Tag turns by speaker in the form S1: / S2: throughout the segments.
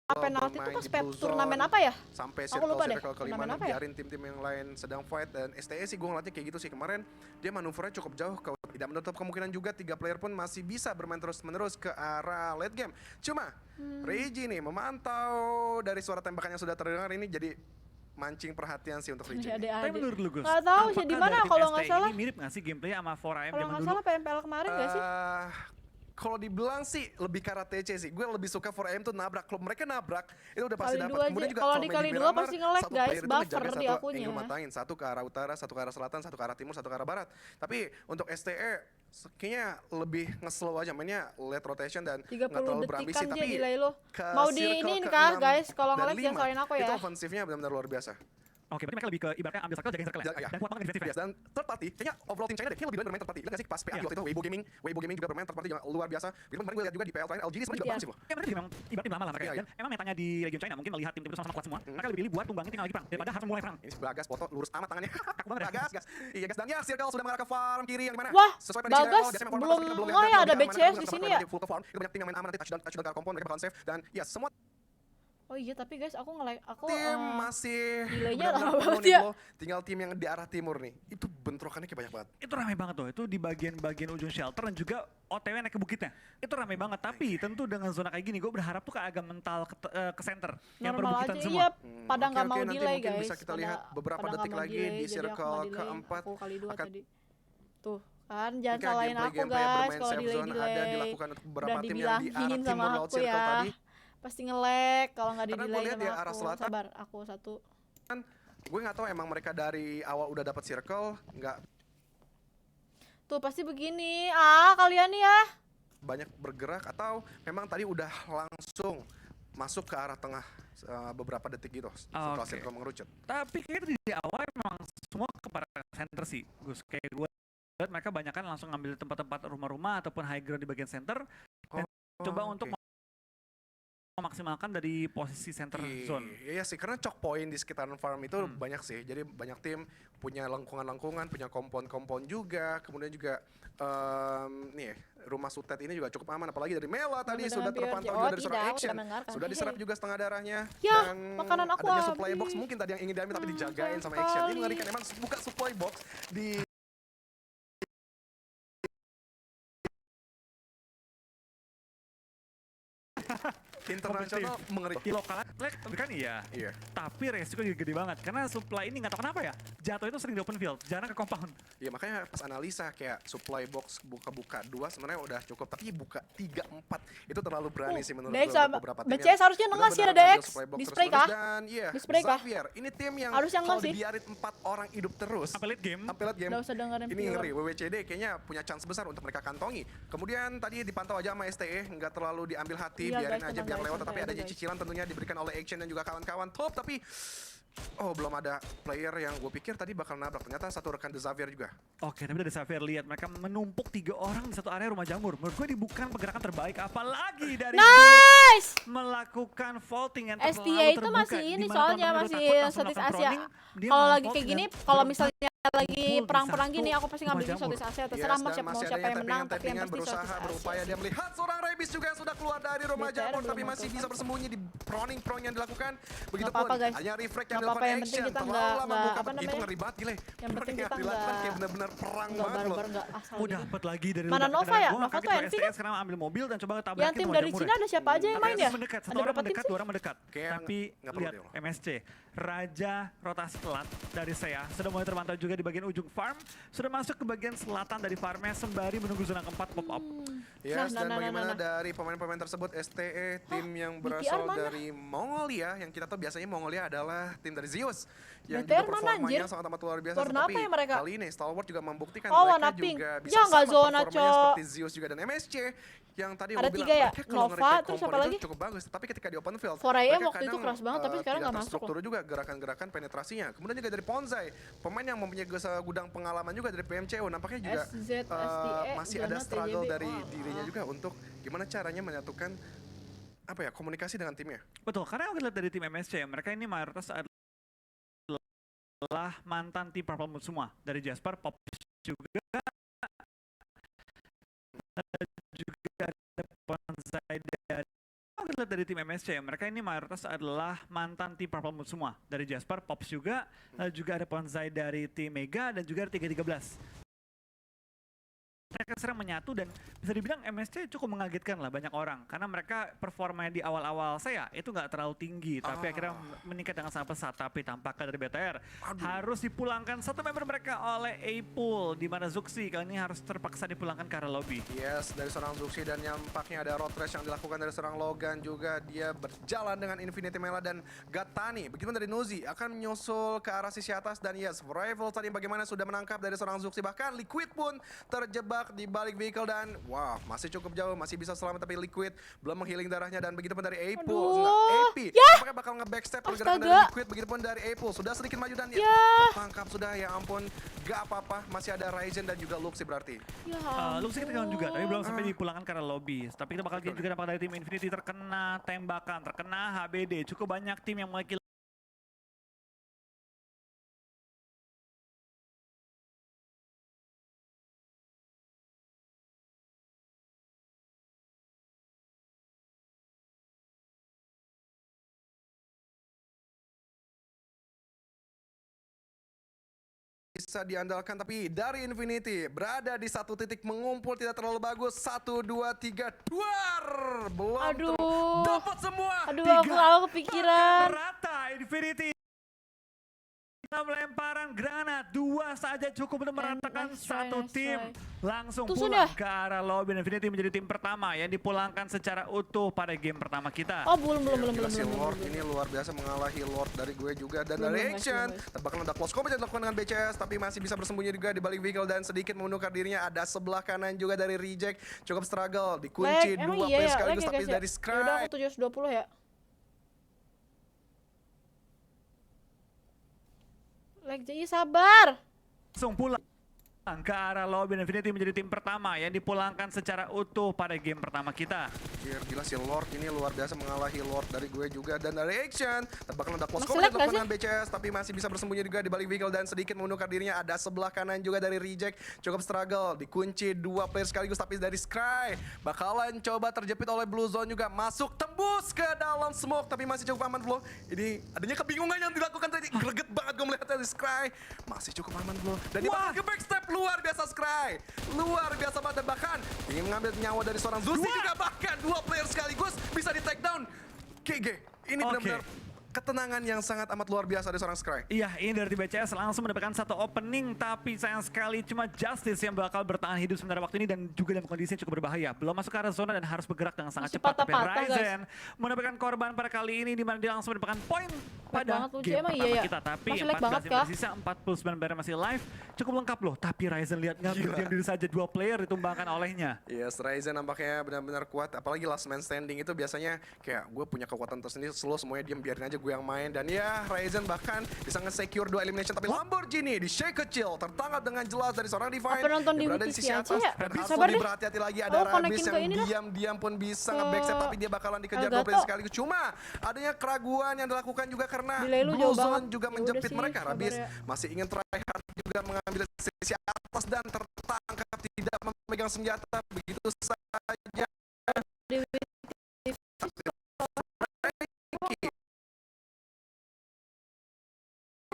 S1: penalti itu
S2: bermain
S1: pas
S2: di blue
S1: turnamen
S2: zone
S1: apa ya?
S2: sampai
S1: Aku lupa deh,
S2: circle kelima,
S1: turnamen apa ya?
S2: biarin tim-tim yang lain sedang fight. Dan STE sih gue ngeliatnya kayak gitu sih, kemarin dia manuvernya cukup jauh, tidak menutup kemungkinan juga 3 player pun masih bisa bermain terus-menerus ke arah late game. Cuma Reiji nih memantau dari suara tembakan yang sudah terdengar ini jadi mancing perhatian sih untuk Reiji.
S3: Tapi menurut lu Gus,
S1: Nggak tahu sih di mana kalau nggak salah.
S3: ini mirip nggak sih gameplaynya sama 4AM
S1: Kalau
S3: zaman
S1: nggak
S3: dulu?
S1: salah PMPL kemarin nggak sih?
S2: Kalau dibilang sih lebih ke arah TC sih. Gue lebih suka 4AM tuh nabrak. Kalau mereka nabrak itu udah pasti
S1: Kali
S2: dapat.
S1: dua
S2: Kemudian
S1: aja.
S2: juga
S1: Kalau
S2: kalau
S1: di
S2: main
S1: kali
S2: di
S1: dua
S2: Miramar,
S1: pasti nge-lag
S2: satu
S1: guys,
S2: player itu
S1: buffer
S2: ngejaga
S1: di
S2: satu
S1: akunya.
S2: angle matangin. Satu ke arah utara, satu ke arah selatan, satu ke arah timur, satu ke arah barat. Tapi untuk STE kayaknya lebih nge-slow aja mainnya late rotation dan
S1: 30
S2: nggak terlalu berambisi.
S1: detikan dia
S2: Tapi
S1: delay lo.
S2: ke
S1: Mau di
S2: circle
S1: ini
S2: ke
S1: kah
S2: 6
S1: guys? Kalau
S2: dan
S1: nge-lag jangan
S2: 5,
S1: salahin aku ya.
S2: itu ofensifnya benar-benar luar biasa.
S3: Oke, berarti mereka lebih ke ibaratnya ambil circle, jagain circle ya?
S2: Iya.
S3: Dan kuat banget di defensif ya?
S2: Dan third party, kayaknya overall tim China deh, kayaknya lebih doyan bermain third party. Lihat nggak sih pas PA waktu itu Weibo Gaming juga bermain third party juga luar biasa. Begitu kemarin gue lihat juga di PL lain, LGD sebenarnya juga bagus loh.
S3: Ya mereka memang ibaratnya lama lah mereka. Dan emang metanya di region China mungkin melihat tim-tim itu sama-sama kuat semua. Mereka lebih pilih buat tunggangin tim yang lagi perang daripada harus mulai perang.
S2: Ini Bagas foto lurus amat tangannya.
S3: Kaku banget ya?
S2: Bagas, gas. Iya guys, dan ya Circle sudah mengarah ke farm kiri yang di mana?
S1: Wah,
S2: Sesuai prediksi
S1: Bagas
S2: level, biasanya
S1: belum
S2: kita
S1: oh
S2: lihat
S1: ya
S2: dan
S1: ada
S2: lebih aman,
S1: BCS di
S2: kita
S1: sini
S2: bakal
S1: ya.
S2: full ke farm. Itu banyak tim yang main aman nanti touchdown ke arah kompon, mereka bakal save dan ya semua
S1: Oh iya tapi guys aku nge-lag aku
S2: tim masih
S1: delaynya
S2: benar-benar
S1: lama
S2: penuh
S1: banget
S2: nih,
S1: ya.
S2: bro. Tinggal tim yang di arah timur nih. Itu bentrokannya kayak banyak banget.
S3: Itu ramai banget tuh, itu di bagian ujung shelter dan juga OTW naik ke bukitnya. Itu ramai banget, tapi tentu dengan zona kayak gini gue berharap tuh agak mental ke center. Yang
S1: Normal
S3: perbukitan
S1: aja
S3: semua.
S1: iya pada
S2: Oke,
S1: nggak mau
S2: nanti
S1: delay
S2: mungkin
S1: guys.
S2: bisa kita lihat beberapa
S1: pada nggak
S2: detik
S1: mau
S2: lagi
S1: delay,
S2: di
S1: jadi aku
S2: circle
S1: nggak delay.
S2: keempat.
S1: Aku kali 2
S2: akan
S1: tadi. Tuh kan jangan
S2: Jika
S1: salahin aku
S2: gameplay
S1: guys
S2: bermain
S1: kalau
S2: safe zone ada
S1: delay.
S2: dilakukan untuk beberapa
S1: Udah
S2: tim yang di arah
S1: dibilangin
S2: timur
S1: sama
S2: laut
S1: aku
S2: circle
S1: ya.
S2: tadi.
S1: Pasti nge-lag kalau nggak
S2: Karena
S1: di-delay
S2: gue lihat
S1: sama
S2: di arah
S1: aku.
S2: selatan.
S1: Sabar, aku satu.
S2: Kan gue nggak tahu emang mereka dari awal udah dapat circle nggak
S1: Tuh pasti begini. Kalian nih ya.
S2: banyak bergerak atau memang tadi udah langsung masuk ke arah tengah beberapa detik gitu setelah
S3: Oke.
S2: circle mengerucut.
S3: Tapi kayaknya di awal memang semua ke center sih, Gus. Kayak gue lihat mereka banyak kan langsung ngambil tempat-tempat rumah-rumah ataupun high ground di bagian center. Dan coba untuk memaksimalkan dari posisi center zone.
S2: Iya sih, karena choke point di sekitaran farm itu banyak sih. Jadi banyak tim punya lengkungan-lengkungan, punya kompon-kompon juga. Kemudian juga nih rumah Sutet ini juga cukup aman. Apalagi dari Mela tadi sudah terpantau juga dari seorang Action. Sudah diserap juga setengah darahnya.
S1: Ya,
S2: dan
S1: makanan aku
S2: adanya supply
S1: habis.
S2: box mungkin tadi yang ingin diambil tapi dijagain sama
S1: sayang
S2: Action. Ini
S1: sekali.
S2: mengerikan, emang buka supply box di internasional mengerikan.
S3: Di lokal kan iya. Tapi resiko juga gede banget karena supply ini nggak tahu kenapa ya jatuh itu sering di open field, jarang ke compound.
S2: Iya makanya pas analisa kayak supply box buka-buka 2 sebenarnya udah cukup, tapi buka 3, 4 itu terlalu berani sih menurut
S1: DX
S2: gue untuk beberapa tim.
S1: BCS harusnya nengah sih ada DX. Di spray kah?
S2: Dan iya,
S1: Di spray kah?
S2: Xavier ini tim yang
S1: Harusnya
S2: kalau
S1: nggak sih.
S2: dibiarin 4 orang hidup terus
S3: Sampai late game.
S1: Nggak usah dengerin
S2: ini
S1: viewer.
S2: ngeri. WWCD kayaknya punya chance besar untuk mereka kantongi. Kemudian tadi dipantau aja sama STE, nggak terlalu diambil hati,
S1: Iya,
S2: biarin
S1: guys,
S2: aja
S1: tenang,
S2: biar
S1: guys,
S2: lewat. Tapi
S1: santai
S2: ada
S1: aja, guys.
S2: cicilan tentunya diberikan oleh Action dan juga kawan-kawan top. Tapi belum ada player yang gue pikir tadi bakal nabrak. Ternyata satu rekan The Xavier juga.
S3: Oke, tapi dari Xavier lihat mereka menumpuk 3 orang di satu area rumah jamur. Menurut gue ini bukan pergerakan terbaik, apalagi dari
S1: Nice!
S3: melakukan vaulting yang
S1: STA
S3: terlalu
S1: itu
S3: terbuka.
S1: masih ini
S3: Di mana
S1: soalnya
S3: teman-teman
S1: masih
S3: udah takut langsung
S1: Southeast
S3: melakukan
S1: Asia.
S3: proning, dia
S1: Kalau
S3: malah
S1: lagi kayak
S3: vaulting
S1: gini,
S3: dan
S1: kalau
S3: berempat
S1: misalnya lagi
S3: kumpul di
S1: perang-perang
S3: satu
S1: gini, aku pasti ngambil
S3: rumah
S1: Southeast
S3: jamur.
S1: Asia. Terserah mau
S2: dan
S1: siapa,
S2: masih
S1: siapa
S2: ada
S1: yang menang, tapi yang
S2: tappingan
S1: pasti
S2: berusaha
S1: Southeast
S2: berupaya
S1: Asia.
S2: dia melihat seorang Rebis juga sudah keluar dari rumah
S1: BTR
S2: jamur,
S1: belum
S2: tapi masih
S1: masuk.
S2: bisa bersembunyi di proning yang dilakukan. Begitu
S1: Nggak apa-apa,
S2: pun
S1: guys.
S2: hanya reflect yang
S1: Nggak apa-apa,
S2: dilakukan
S1: yang penting
S2: Action.
S1: kita
S2: Terlalu
S1: nggak-
S2: lama
S1: nggak,
S2: buka,
S1: apa
S2: itu
S1: namanya?
S2: ngeri banget gile.
S1: Yang penting kita
S2: dilakukan
S1: nggak-
S2: kayak bener-bener perang
S1: Nggak
S2: banget loh.
S1: barbar, nggak asal
S3: Oh
S1: gitu.
S3: dapat lagi dari
S1: Mana
S3: luar
S1: Nova
S3: kendaraan.
S1: ya?
S3: Gua
S1: Nova
S3: kaget
S1: tuh
S3: kalau
S1: NV
S3: STS sekarang ambil mobil dan coba tabrakin
S1: Yang tim
S3: rumah
S1: dari
S3: jamur
S1: Cina ada siapa aja yang main ya?
S3: Mendekat,
S1: Ada
S3: satu orang
S1: berapa tim
S3: mendekat,
S1: sih?
S3: 2 orang mendekat.
S2: Kayak
S3: Tapi
S2: nggak perlu
S3: lihat
S2: deh.
S3: MSC, Raja rotasi pelat dari saya sudah mulai terpantau juga di bagian ujung farm. Sudah masuk ke bagian selatan dari farmnya sembari menunggu zona keempat pop up.
S2: Yes,
S1: Nah,
S2: dan bagaimana dari pemain-pemain tersebut STE, tim yang berasal
S1: mana?
S2: dari Mongolia, yang kita tahu biasanya Mongolia adalah tim dari Zeus yang
S1: BTR
S2: juga
S1: mana,
S2: performanya
S1: anjir?
S2: sangat amat luar biasa.
S1: Warna apa
S2: Tapi
S1: ya mereka?
S2: kali ini Stalwart juga membuktikan
S1: Oh,
S2: mereka
S1: warna pink.
S2: juga bisa
S1: Ya, nggak
S2: sama
S1: zona,
S2: performanya
S1: Cok.
S2: seperti Zeus juga dan MSC yang tadi
S1: Ada
S2: gua bilang
S1: 3 ya?
S2: mereka kalau
S1: Nova,
S2: nge-retake
S1: terus
S2: kompon
S1: apa
S2: itu
S1: lagi?
S2: cukup bagus, tapi ketika di open field
S1: 4AM
S2: mereka
S1: waktu itu
S2: kadang,
S1: keras banget, tapi sekarang
S2: tidak
S1: nggak masuk
S2: terstruktur juga gerakan-gerakan penetrasinya. Kemudian juga dari Ponzai, pemain yang mempunyai gudang pengalaman juga dari PMCO, nampaknya juga
S1: SZSTE,
S2: masih ada
S1: zona
S2: struggle
S1: TJB.
S2: dari
S1: Wah,
S2: dirinya juga untuk gimana caranya menyatukan apa ya komunikasi dengan timnya.
S3: Betul, karena aku lihat dari tim MSC, mereka ini mayoritas adalah mantan tim Purple Moon semua. Dari Jasper, Pop juga ada Ponzai dari lihat dari tim MSC, mereka ini mayoritas adalah mantan tim Purple Moon semua. Dari Jasper, Pops juga, lalu juga ada Ponzai dari tim Mega dan juga dari 313. Mereka sering menyatu dan bisa dibilang MSC cukup mengagetkan lah banyak orang karena mereka performanya di awal-awal saya itu nggak terlalu tinggi tapi akhirnya meningkat dengan sangat pesat. Tapi tampaknya dari BTR harus dipulangkan satu member mereka oleh A-Pool di mana Zuxi kali ini harus terpaksa dipulangkan ke arah lobby.
S2: Yes, dari seorang Zuxi dan nampaknya ada road race yang dilakukan dari seorang Logan juga. Dia berjalan dengan Infinity Mela dan Gatani. Begitu dari Nuzi akan menyusul ke arah sisi atas dan yes, Rival tadi bagaimana sudah menangkap dari seorang Zuxi. Bahkan Liquid pun terjebak di balik vehicle dan wow, masih cukup jauh, masih bisa selamat tapi Liquid belum menghealing darahnya dan begitu pun dari A-Pool. AP, apakah bakal nge-backstep pergerakan dari Liquid begitu pun dari A-Pool. Sudah sedikit maju dan tertangkap sudah, ya ampun. Gak apa-apa, masih ada Ryzen dan juga Luxi berarti.
S3: Luxi ketinggalan juga, tapi belum sampai dipulangkan ke arah lobby. Tapi kita bakal lihat juga nampak dari tim Infinity terkena tembakan, terkena HBD. Cukup banyak tim yang mulai
S2: Bisa diandalkan tapi dari Infinity berada di satu titik mengumpul tidak terlalu bagus. 1, 2, 3, duar belum dapat semua.
S1: Aku kepikiran.
S3: rata Infinity lemparan granat 2 saja cukup untuk meratakan satu tim. Langsung pulang ke arah lobby. Infinity menjadi tim pertama yang dipulangkan secara utuh pada game pertama kita.
S1: Belum.
S2: Lord ini luar biasa mengalahi Lord dari gue juga dan dari Action. Bahkan ada close combat yang dilakukan dengan BCS tapi masih bisa bersembunyi juga di balik vehicle dan sedikit menukar dirinya. Ada sebelah kanan juga dari Reject. Cukup struggle, dikunci 2 player sekaligus tapi dari Scry.
S1: Udah aku 720 ya. Lag jadi sabar.
S3: Langsung pulang ke arah lobby. Infinity menjadi tim pertama yang dipulangkan secara utuh pada game pertama kita.
S2: Gila si Lord ini luar biasa mengalahi Lord dari gue juga dan dari Action. Bahkan ada close
S1: Masih
S2: combat
S1: lag nggak
S2: dengan BCS tapi masih bisa bersembunyi juga di balik vehicle dan sedikit menukar dirinya. Ada sebelah kanan juga dari Reject. Cukup struggle, dikunci 2 player sekaligus tapi dari Scry bakalan coba terjepit oleh Blue Zone juga. Masuk tembus ke dalam smoke tapi masih cukup aman Flo. Ini adanya kebingungan yang dilakukan tadi. Greget banget gue melihat dari Scry. Masih cukup aman Flo. Dan dia bakal ke backstep. Luar biasa Scry. Luar biasa banget dan bahkan ingin mengambil nyawa dari seorang Zuzi juga. Bahkan 2 player sekaligus bisa di take down. GG. Ini benar-benar ketenangan yang sangat amat luar biasa dari seorang Scry.
S3: Iya, ini dari tim BCS langsung mendapatkan satu opening, tapi sayang sekali cuma Justice yang bakal bertahan hidup sementara waktu ini dan juga dalam kondisi yang cukup berbahaya. Belum masuk ke arah zona dan harus bergerak dengan sangat cepat. Tapi Ryzen mendapatkan korban pada kali ini di mana dia langsung mendapatkan poin pada game pertama kita. Tapi 14 yang tersisa, 49 player masih live, cukup lengkap loh. Tapi Ryzen lihat ngambil diam diri saja 2 player ditumbangkan olehnya.
S2: Yes, Ryzen nampaknya benar-benar kuat. Apalagi last man standing itu biasanya kayak gue punya kekuatan tersendiri, slow semuanya diam, biarin aja gue yang main. Dan ya, Ryzen bahkan bisa nge-secure 2 elimination. Tapi Lamborghini di shake kecil tertangkap dengan jelas dari seorang Divine. Dia berada di sisi atas dan harus lebih berhati-hati lagi. Ada Rabis yang diam-diam pun bisa nge-backstep tapi dia bakalan dikejar 2 player sekaligus. Cuma adanya keraguan yang dilakukan juga karena Blue Zone juga menjepit mereka. Rabis masih ingin try hard juga mengambil sisi atas dan tertangkap tidak memegang senjata begitu saja.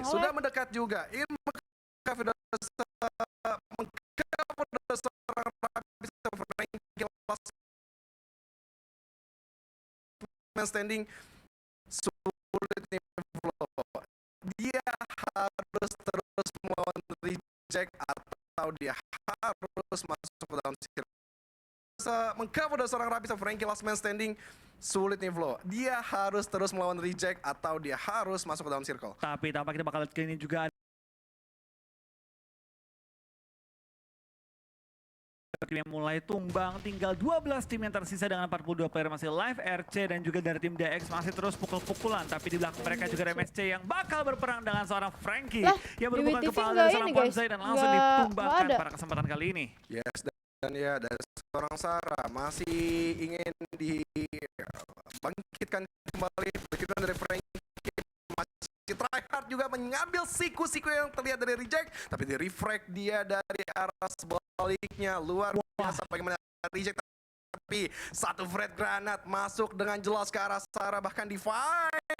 S2: Sudah mendekat juga. Standing sulit nih Flo. Dia harus terus melawan Reject atau dia harus masuk ke dalam circle. Mengcover dari seorang Rabis Frankie last man standing sulit nih Flo. Dia harus terus melawan Reject atau dia harus masuk ke dalam circle.
S3: Tapi tampaknya kita bakal lihat ini juga tim yang mulai tumbang, tinggal 12 tim yang tersisa dengan 42 player masih live. RC dan juga dari tim DX masih terus pukul-pukulan, tapi di belakang mereka juga ada MSC yang bakal berperang dengan seorang Frankie yang merupakan kepala dari seorang Ponzai dan langsung ditumbangkan pada kesempatan kali ini.
S2: Yes, dan ya dari seorang Sarah masih ingin dibangkitkan kembali begitu dari Frankie. Tryhard juga mengambil siku-siku yang terlihat dari Reject, tapi di refrag dia dari arah sebaliknya. Luar biasa bagaimana Reject Tapi satu Fred Granat masuk dengan jelas ke arah Sarah, bahkan Divine